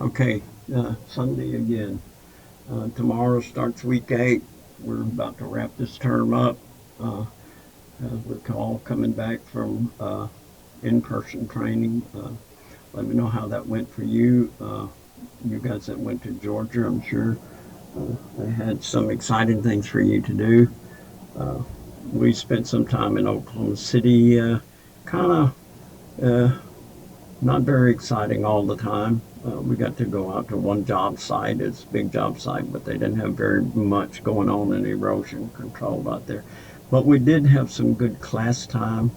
Okay, Sunday again. Tomorrow starts week 8. We're about to wrap this term up. Uh, we're all coming back from in-person training. Let me know how that went for you. You guys that went to Georgia, I'm sure they had some exciting things for you to do. Uh, we spent some time in Oklahoma City, kind of not very exciting all the time. We got to go out to one job site. It's a big job site, but they didn't have very much going on in erosion control out there. But we did have some good class time.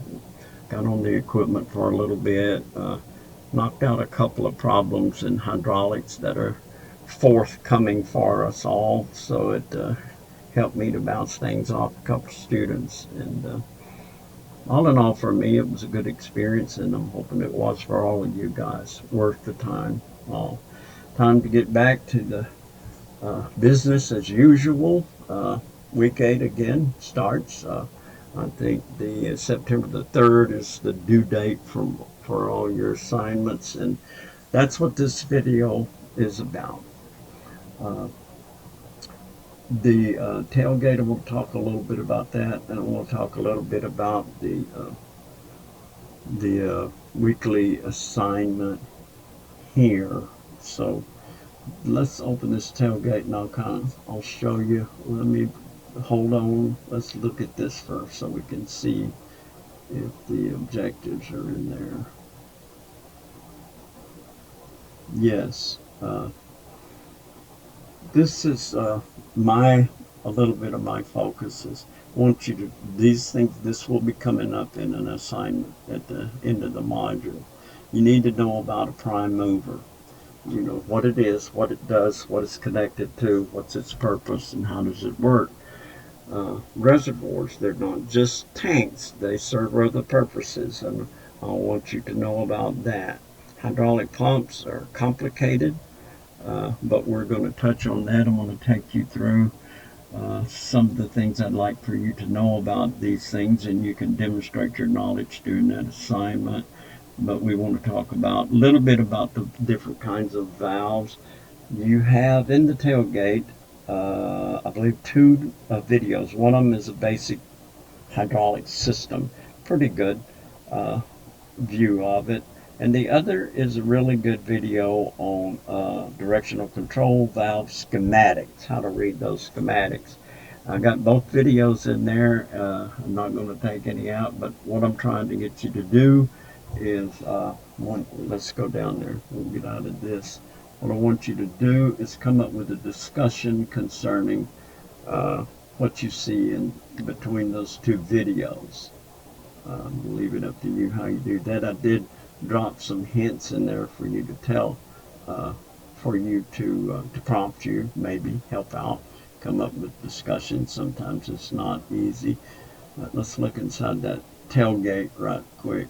Got on the equipment for a little bit. Knocked out a couple of problems in hydraulics that are forthcoming for us all. So it helped me to bounce things off a couple of students. And all in all, for me, it was a good experience, and I'm hoping it was for all of you guys. Worth the time. Time to get back to the business as usual. Week 8 again starts. I think the September the 3rd is the due date for all your assignments, and that's what this video is about. The tailgate, we'll talk a little bit about that, and we'll talk a little bit about the weekly assignment here. So let's open this tailgate and I'll show you. Let me hold on. Let's look at this first so we can see if the objectives are in there. Yes. This is a little bit of my focus is I want you to, these things, this will be coming up in an assignment at the end of the module. You need to know about a prime mover. You know what it is, what it does, what it's connected to, what's its purpose, and how does it work. Reservoirs, they're not just tanks, they serve other purposes, and I want you to know about that. Hydraulic pumps are complicated, but we're going to touch on that. I'm going to take you through some of the things I'd like for you to know about these things, and you can demonstrate your knowledge during that assignment. But we want to talk about a little bit about the different kinds of valves. You have in the tailgate, I believe, 2 videos. One of them is a basic hydraulic system, pretty good view of it. And the other is a really good video on directional control valve schematics, how to read those schematics. I got both videos in there. I'm not going to take any out, but what I'm trying to get you to do is, let's go down there. We'll get out of this. What I want you to do is come up with a discussion concerning what you see in between those 2 videos. We'll leave it up to you how you do that. I did drop some hints in there for you to tell, for you to prompt you, maybe help out, come up with discussions. Sometimes it's not easy. But let's look inside that tailgate right quick.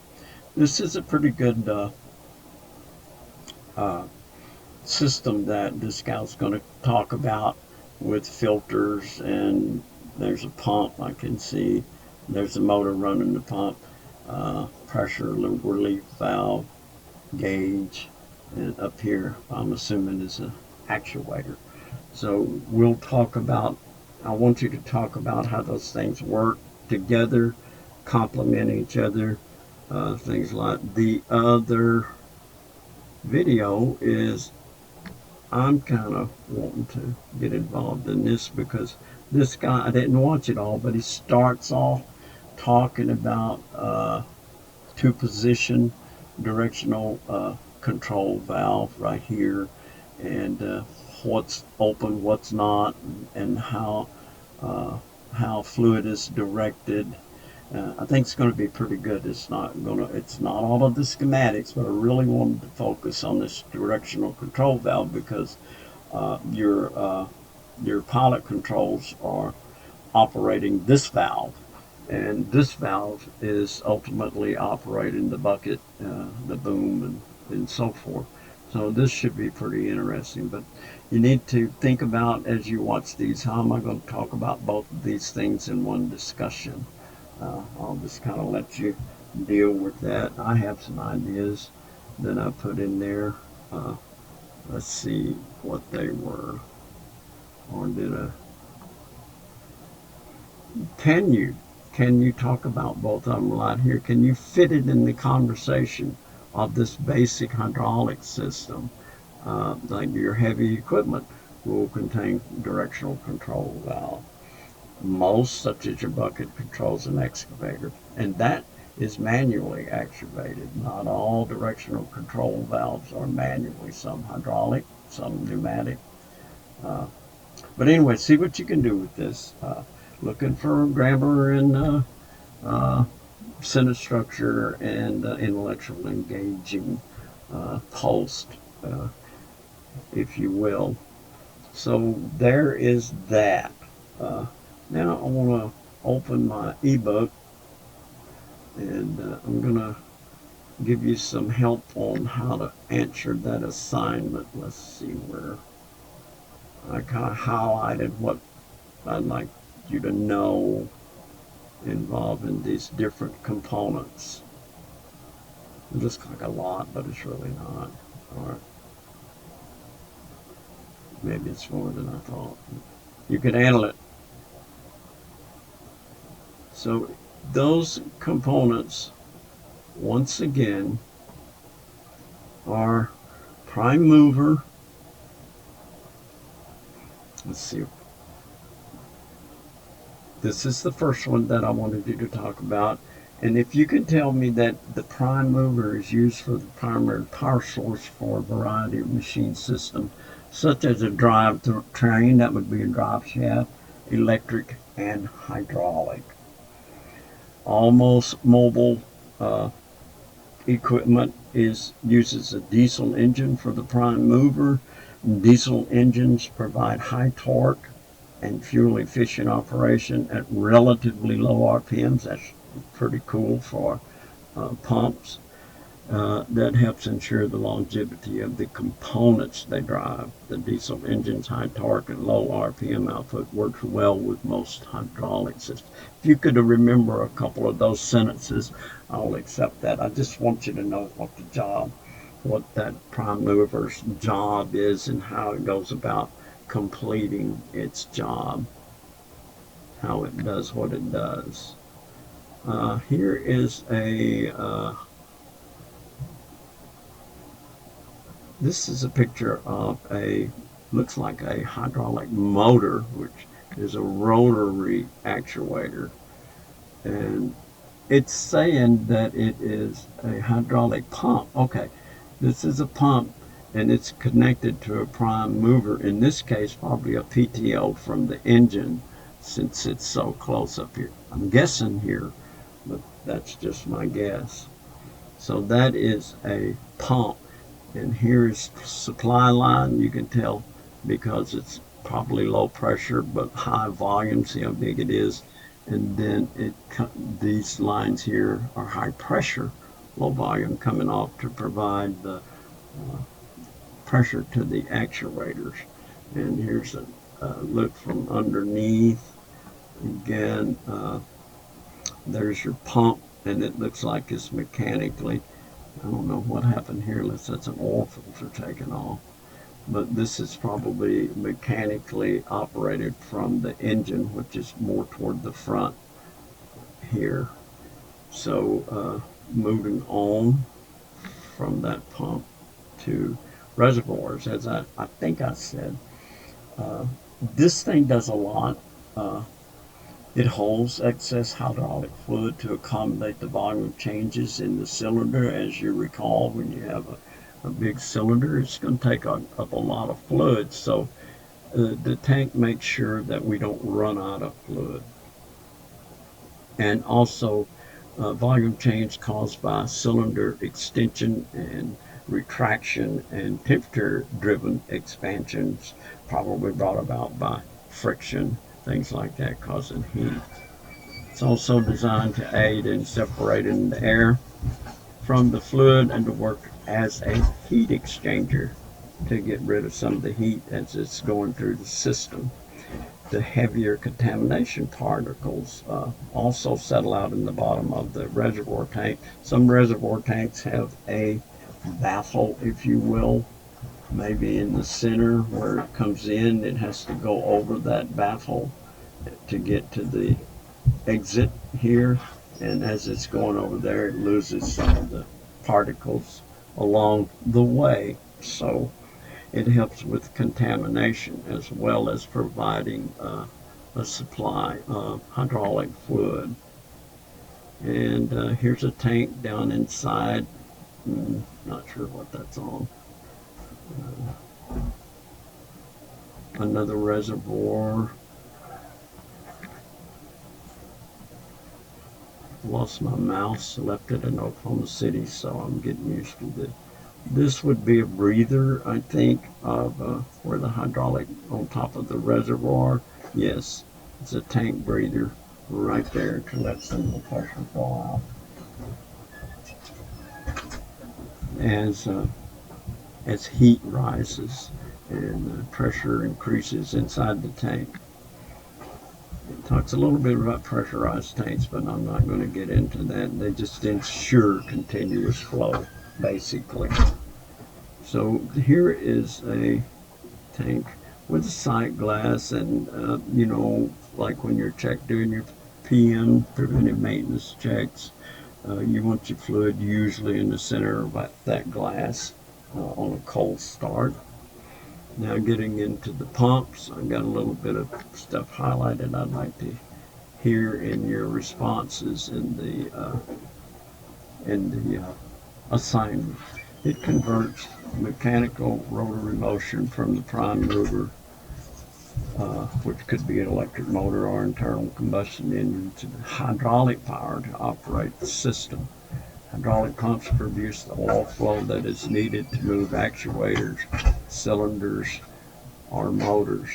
This is a pretty good system that this guy's going to talk about with filters, and there's a pump I can see. There's a motor running the pump. Pressure relief valve, gauge, and up here I'm assuming is an actuator. So we'll talk about, I want you to talk about how those things work together, complement each other, things like the other video is I'm kind of wanting to get involved in this because this guy, I didn't watch it all, but he starts off talking about 2-position directional control valve right here, and what's open, what's not, and how fluid is directed. I think it's going to be pretty good. It's not all of the schematics, but I really wanted to focus on this directional control valve because your pilot controls are operating this valve. And this valve is ultimately operating the bucket, the boom, and so forth. So this should be pretty interesting. But you need to think about, as you watch these, how am I going to talk about both of these things in one discussion? I'll just kind of let you deal with that. I have some ideas that I put in there. let's see what they were. Or did a can you talk about both of them right here? Can you fit it in the conversation of this basic hydraulic system? Like your heavy equipment will contain directional control valve. Most, such as your bucket, controls an excavator, and that is manually activated. Not all directional control valves are manually, some hydraulic, some pneumatic. Uh, but anyway, see what you can do with this. Looking for grammar and sentence structure and intellectual engaging post, uh, if you will. So there is that. Uh, Now I want to open my ebook, and I'm going to give you some help on how to answer that assignment. Let's see where I kind of highlighted what I'd like you to know involving these different components. It looks like a lot, but it's really not. All right. Maybe it's more than I thought. You can handle it. So those components, once again, are prime mover. Let's see. This is the first one that I wanted you to talk about. And if you can tell me that the prime mover is used for the primary power source for a variety of machine systems, such as a drive train, that would be a drive shaft, electric, and hydraulic. Almost mobile equipment uses a diesel engine for the prime mover. Diesel engines provide high torque and fuel efficient operation at relatively low RPMs. That's pretty cool for pumps. That helps ensure the longevity of the components they drive. The diesel engine's high torque and low RPM output works well with most hydraulic systems. If you could remember a couple of those sentences, I'll accept that. I just want you to know what that prime mover's job is and how it goes about completing its job, how it does what it does. Here is this is a picture of looks like a hydraulic motor, which is a rotary actuator. And it's saying that it is a hydraulic pump. Okay, this is a pump, and it's connected to a prime mover. In this case, probably a PTO from the engine, since it's so close up here. I'm guessing here, but that's just my guess. So that is a pump. And here's supply line. You can tell because it's probably low pressure but high volume. See how big it is. And then these lines here are high pressure, low volume, coming off to provide the pressure to the actuators. And here's a look from underneath. Again, there's your pump, and it looks like it's mechanically. I don't know what happened here. Unless that's an oil filter taken off. But this is probably mechanically operated from the engine, which is more toward the front here. So moving on from that pump to reservoirs, as I think I said, this thing does a lot. It holds excess hydraulic fluid to accommodate the volume changes in the cylinder. As you recall, when you have a big cylinder, it's going to take up a lot of fluid. So the tank makes sure that we don't run out of fluid. And also volume change caused by cylinder extension and retraction and temperature-driven expansions, probably brought about by friction, things like that causing heat. It's also designed to aid in separating the air from the fluid and to work as a heat exchanger to get rid of some of the heat as it's going through the system. The heavier contamination particles also settle out in the bottom of the reservoir tank. Some reservoir tanks have a baffle, if you will, maybe in the center where it comes in, it has to go over that baffle to get to the exit here, and as it's going over there, it loses some of the particles along the way. So it helps with contamination as well as providing a supply of hydraulic fluid. And here's a tank down inside. Not sure what that's on. Another reservoir. Lost my mouse, left it in Oklahoma City, so I'm getting used to this. This would be a breather, I think, of where the hydraulic on top of the reservoir. Yes, it's a tank breather right there to let some of the pressure go out. As heat rises and pressure increases inside the tank. It talks a little bit about pressurized tanks, but I'm not going to get into that. They just ensure continuous flow, basically. So here is a tank with a sight glass, and like when you're doing your PM, preventive maintenance checks, you want your fluid usually in the center of that glass on a cold start. Now getting into the pumps, I've got a little bit of stuff highlighted I'd like to hear in your responses in the assignment. It converts mechanical rotary motion from the prime mover, which could be an electric motor or internal combustion engine, to hydraulic power to operate the system. Hydraulic pumps produce the oil flow that is needed to move actuators, cylinders, or motors.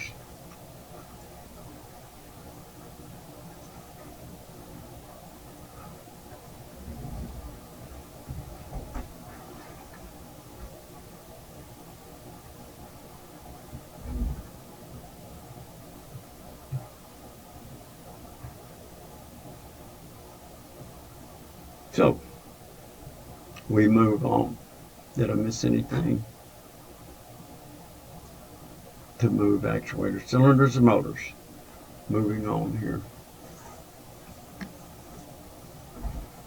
So we move on. Did I miss anything? To move actuators, cylinders, and motors. Moving on here.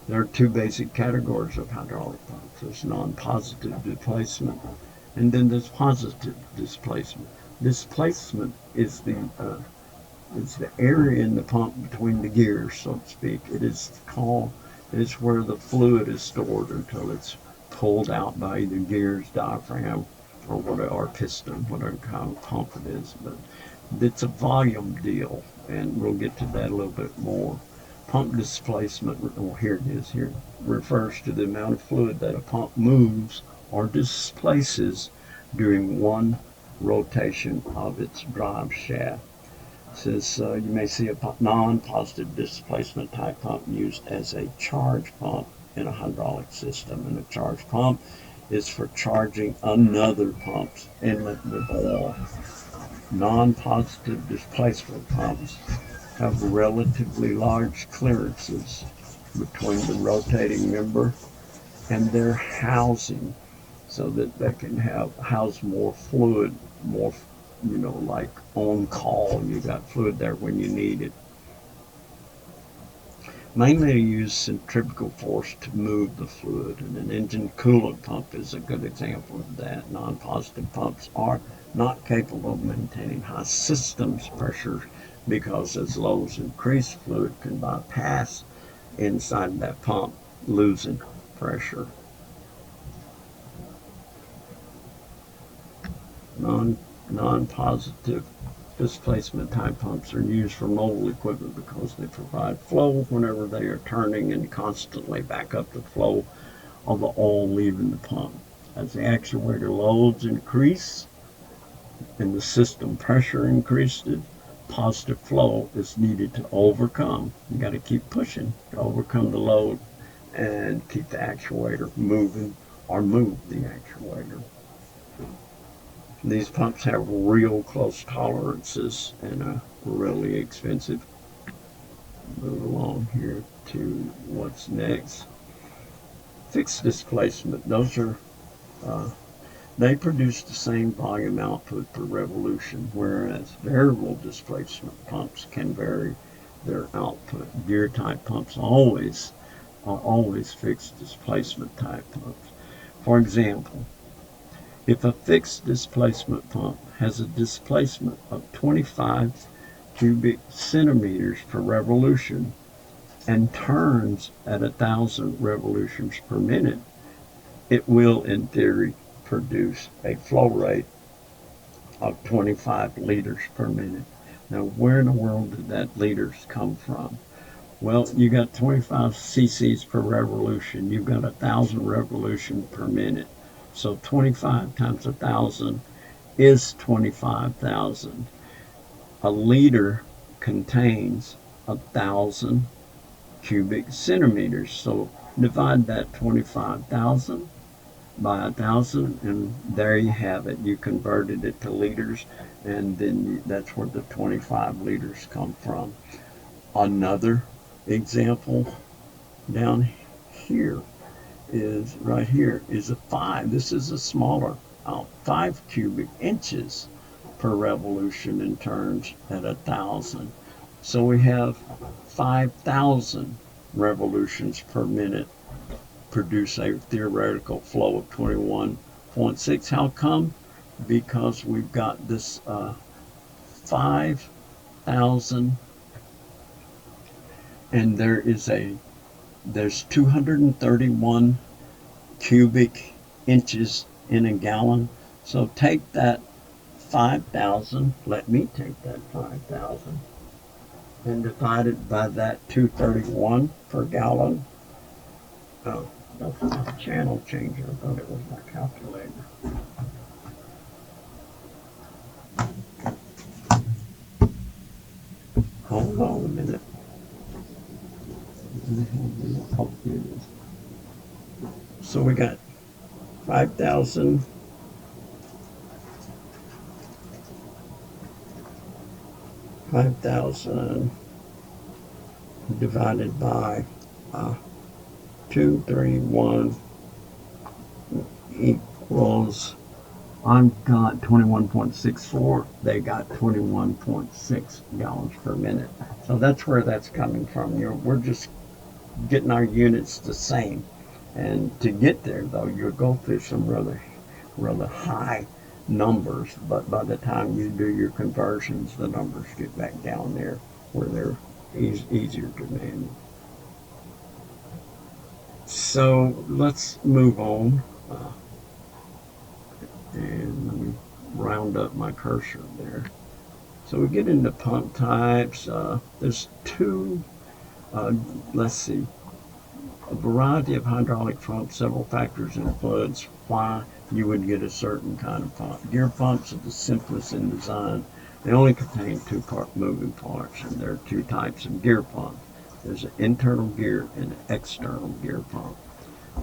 There are two basic categories of hydraulic pumps. There's non-positive displacement, and then there's positive displacement. Displacement is the area in the pump between the gears, so to speak. It is where the fluid is stored until it's pulled out by either gears, diaphragm, or whatever, or piston, whatever kind of pump it is. But it's a volume deal, and we'll get to that a little bit more. Pump displacement, here it is here, refers to the amount of fluid that a pump moves or displaces during one rotation of its drive shaft. It says you may see a non-positive displacement type pump used as a charge pump in a hydraulic system, and a charge pump is for charging another pump's inlet with oil. Non-positive displacement pumps have relatively large clearances between the rotating member and their housing, so that they can house more fluid, more, like on call. You got fluid there when you need it. Mainly they use centrifugal force to move the fluid, and an engine coolant pump is a good example of that. Non-positive pumps are not capable of maintaining high systems pressure because as loads increase, fluid can bypass inside that pump, losing pressure. Non-positive displacement type pumps are used for mobile equipment because they provide flow whenever they are turning and constantly back up the flow of the oil leaving the pump. As the actuator loads increase and the system pressure increases, positive flow is needed to overcome. You got to keep pushing to overcome the load and keep the actuator moving, or move the actuator. These pumps have real close tolerances and are really expensive. Move along here to what's next. Fixed displacement. Those are they produce the same volume output per revolution, whereas variable displacement pumps can vary their output. Gear type pumps are always fixed displacement type pumps. For example, if a fixed displacement pump has a displacement of 25 cubic centimeters per revolution and turns at 1,000 revolutions per minute, it will, in theory, produce a flow rate of 25 liters per minute. Now, where in the world did that liters come from? Well, you got 25 cc's per revolution. You've got 1,000 revolutions per minute. So 25 times 1,000 is 25,000. A liter contains 1,000 cubic centimeters. So divide that 25,000 by 1,000, and there you have it. You converted it to liters, and then that's where the 25 liters come from. Another example down here is right here is a 5. This is a smaller 5 cubic inches per revolution and turns at 1,000. So we have 5,000 revolutions per minute produce a theoretical flow of 21.6. How come? Because we've got this 5,000, and there's 231 cubic inches in a gallon. So take that 5,000, let me take that 5,000 and divide it by that 231 per gallon. Oh, that's not a channel changer. I thought it was my calculator. Hold on a minute. Oh, here it is. So we got 5,000 divided by 231 equals, I've got 21.64, they got 21.6 gallons per minute. So that's where that's coming from. We're just getting our units the same. And to get there, though, you'll go through some rather high numbers, but by the time you do your conversions, the numbers get back down there where they're easier to manage. So let's move on, and let me round up my cursor there. So we get into pump types. There's two, let's see, a variety of hydraulic pumps. Several factors influence why you would get a certain kind of pump. Gear pumps are the simplest in design. They only contain two moving parts, and there are two types of gear pumps. There's an internal gear and an external gear pump.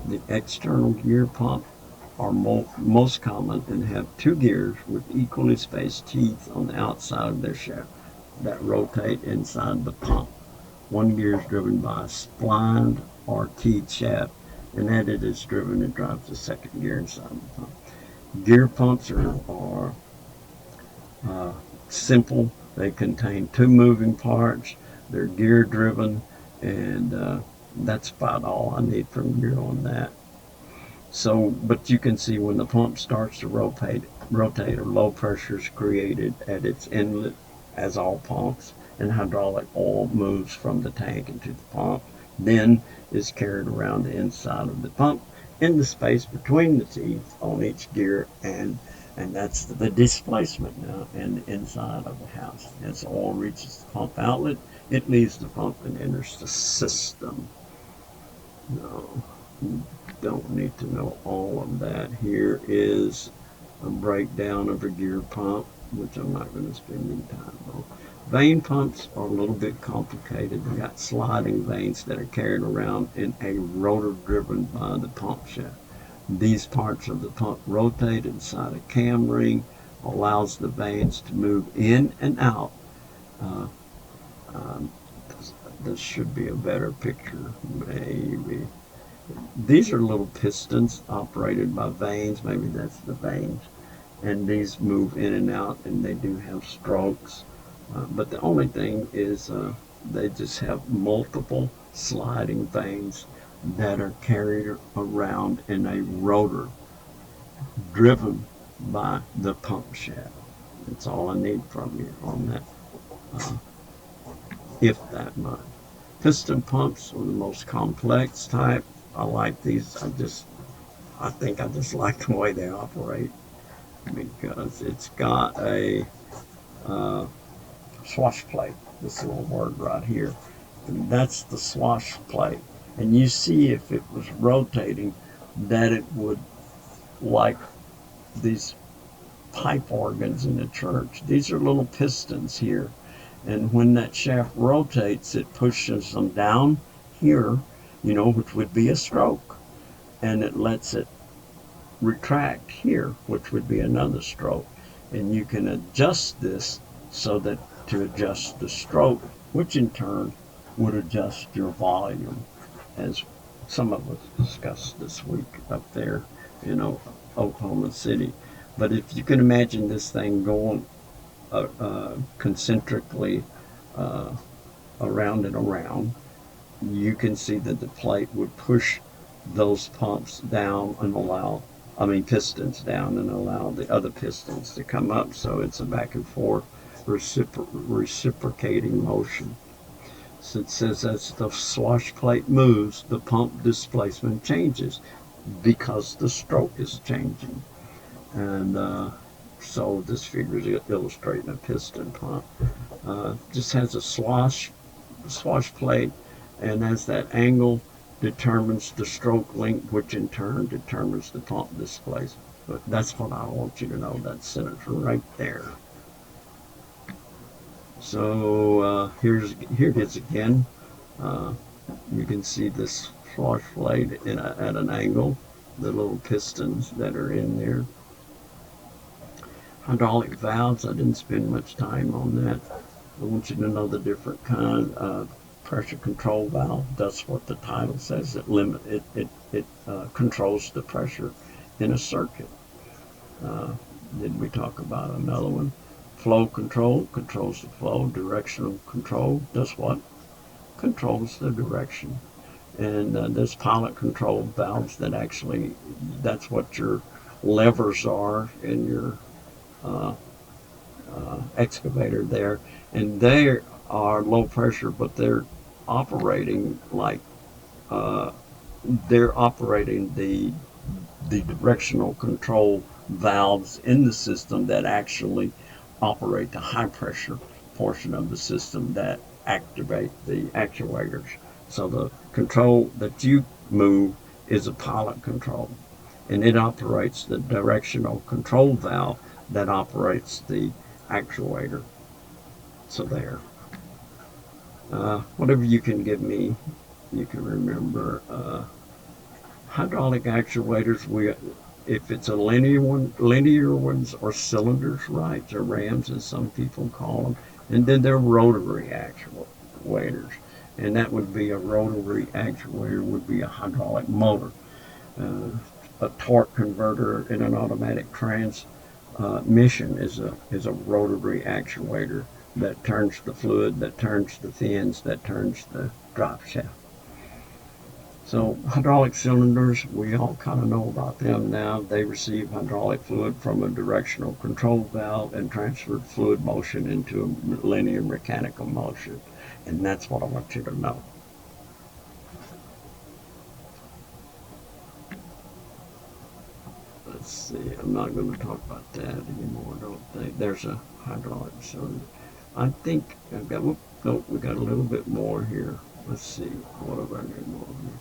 The external gear pump are most common and have two gears with equally spaced teeth on the outside of their shaft that rotate inside the pump. One gear is driven by a splined or teeth shaft, and that it is driven and drives the second gear inside the pump. Gear pumps are simple. They contain two moving parts. They're gear driven, and that's about all I need from you on that. So, but you can see when the pump starts to rotate, or low pressure is created at its inlet, as all pumps, and hydraulic oil moves from the tank into the pump, then is carried around the inside of the pump in the space between the teeth on each gear, and that's the displacement now and the inside of the house. As oil reaches the pump outlet, it leaves the pump and enters the system. No, you don't need to know all of that. Here is a breakdown of a gear pump, which I'm not going to spend any time on. Vane pumps are a little bit complicated. They got sliding vanes that are carried around in a rotor driven by the pump shaft. These parts of the pump rotate inside a cam ring, allows the vanes to move in and out. This should be a better picture, maybe. These are little pistons operated by vanes. Maybe that's the vanes. And these move in and out, and they do have strokes. But the only thing is they just have multiple sliding vanes that are carried around in a rotor driven by the pump shaft. That's all I need from you on that, uh, if that much. Piston pumps are the most complex type. I like these. I think I just like the way they operate because it's got a uh, swash plate. This little word right here. And that's the swash plate. And you see if it was rotating that it would, like these pipe organs in a church. These are little pistons here. And when that shaft rotates, it pushes them down here, which would be a stroke. And it lets it retract here, which would be another stroke. And you can adjust this so that to adjust the stroke, which in turn would adjust your volume, as some of us discussed this week up there in Oklahoma City. But if you can imagine this thing going concentrically uh, around and around, you can see that the plate would push those pumps down and pistons down and allow the other pistons to come up. So it's a back and forth reciprocating motion. So it says as the swash plate moves, the pump displacement changes because the stroke is changing. And so this figure is illustrating a piston pump. Just has a swash plate, and as that angle determines the stroke length, which in turn determines the pump displacement. But that's what I want you to know. That sentence right there. So here it is again. You can see this swash plate at an angle, the little pistons that are in there. Hydraulic valves, I didn't spend much time on that. I want you to know the different kind of pressure control valve. That's what the title says. It controls the pressure in a circuit. Did we talk about another one? Flow control controls the flow. Directional control does what? Controls the direction. And there's pilot control valves that actually, that's what your levers are in your excavator there. And they are low pressure, but they're operating like they're operating the directional control valves in the system that actually operate the high pressure portion of the system that activate the actuators. So the control that you move is a pilot control, and it operates the directional control valve that operates the actuator. So there. Whatever you can give me, you can remember. Hydraulic actuators, if it's a linear ones or cylinders, right, or rams as some people call them, and then they're rotary actuators, and that would be a rotary actuator would be a hydraulic motor. A torque converter in an automatic transmission is a rotary actuator that turns the fluid, that turns the fins, that turns the drop shaft. So hydraulic cylinders, we all kind of know about them now. They receive hydraulic fluid from a directional control valve and transfer fluid motion into a linear mechanical motion. And that's what I want you to know. Let's see, I'm not going to talk about that anymore, I don't think. There's a hydraulic cylinder. I think I've got, we got a little bit more here. Let's see, what have I got more here?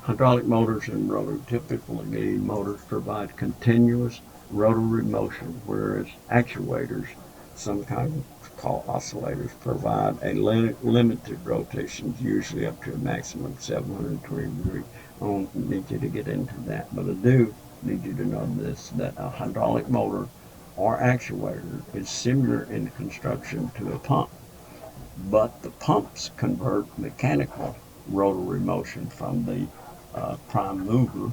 Hydraulic motors and rotary. Typically, motors provide continuous rotary motion, whereas actuators, some kind called oscillators, provide a limited rotation, usually up to a maximum of 720 degrees. I don't need you to get into that, but I do need you to know this, that a hydraulic motor or actuator is similar in construction to a pump, but the pumps convert mechanical rotary motion from the prime mover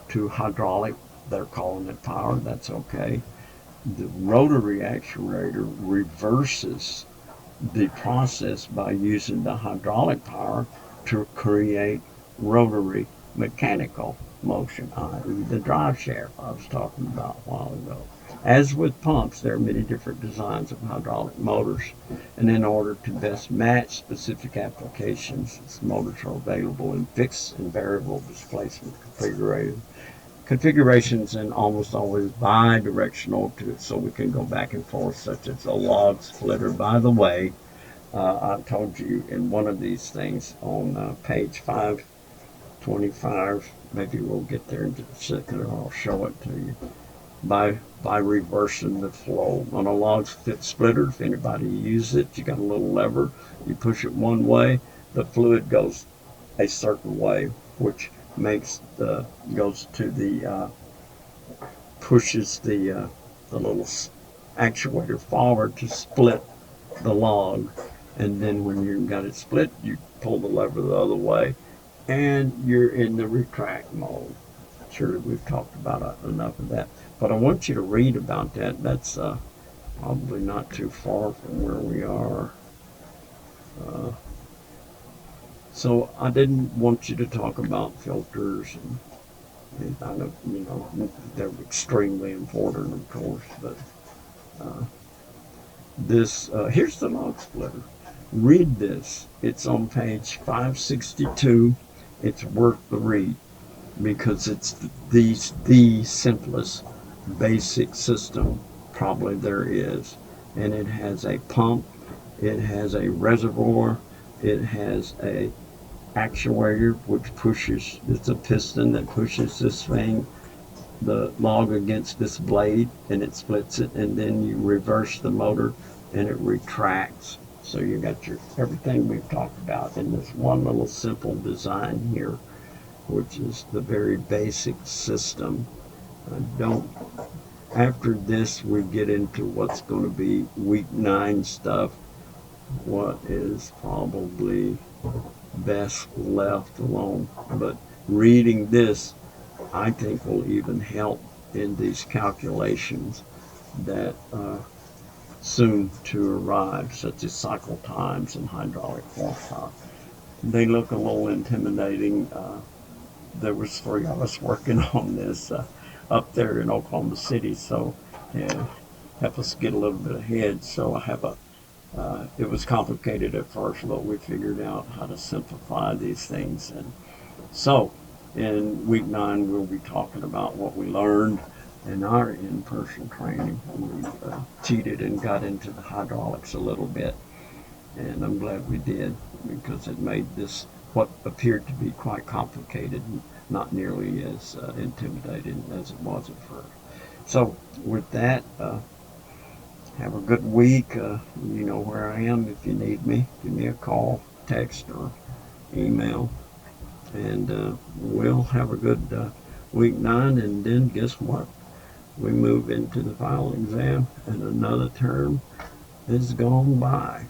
to hydraulic. They're calling it power. That's okay. The rotary actuator reverses the process by using the hydraulic power to create rotary mechanical motion, i.e. the drive shaft I was talking about a while ago. As with pumps, there are many different designs of hydraulic motors, and in order to best match specific applications, these motors are available in fixed and variable displacement configurations and almost always bi-directional so we can go back and forth, such as a log splitter. By the way, I told you in one of these things on page 525, maybe we'll get there in just a second or I'll show it to you, by reversing the flow. On a log splitter, if anybody uses it, you got a little lever, you push it one way, the fluid goes a certain way, which goes to the pushes the little actuator forward to split the log, and then when you've got it split, you pull the lever the other way, and you're in the retract mode. Sure, we've talked about enough of that, but I want you to read about that. That's probably not too far from where we are. So I didn't want you to talk about filters, and I know, they're extremely important, of course, but here's the log splitter. Read this. It's on page 562. It's worth the read because it's the simplest basic system probably there is. And it has a pump, it has a reservoir, it has a actuator which pushes, it's a piston that pushes this thing, the log against this blade, and it splits it, and then you reverse the motor and it retracts. So you got your everything we've talked about in this one little simple design here, which is the very basic system. After this we get into what's going to be week 9 stuff, what is probably best left alone. But reading this, I think, will even help in these calculations that soon to arrive, such as cycle times and hydraulic horsepower. They look a little intimidating. There was 3 of us working on this up there in Oklahoma City, so help us get a little bit ahead. So I have it was complicated at first, but we figured out how to simplify these things. And so in week 9, we'll be talking about what we learned in our in-person training. We cheated and got into the hydraulics a little bit, and I'm glad we did, because it made this, what appeared to be quite complicated, not nearly as intimidating as it was at first. So with that, have a good week. You know where I am if you need me. Give me a call, text, or email. And we'll have a good week 9. And then guess what? We move into the final exam, and another term is gone by.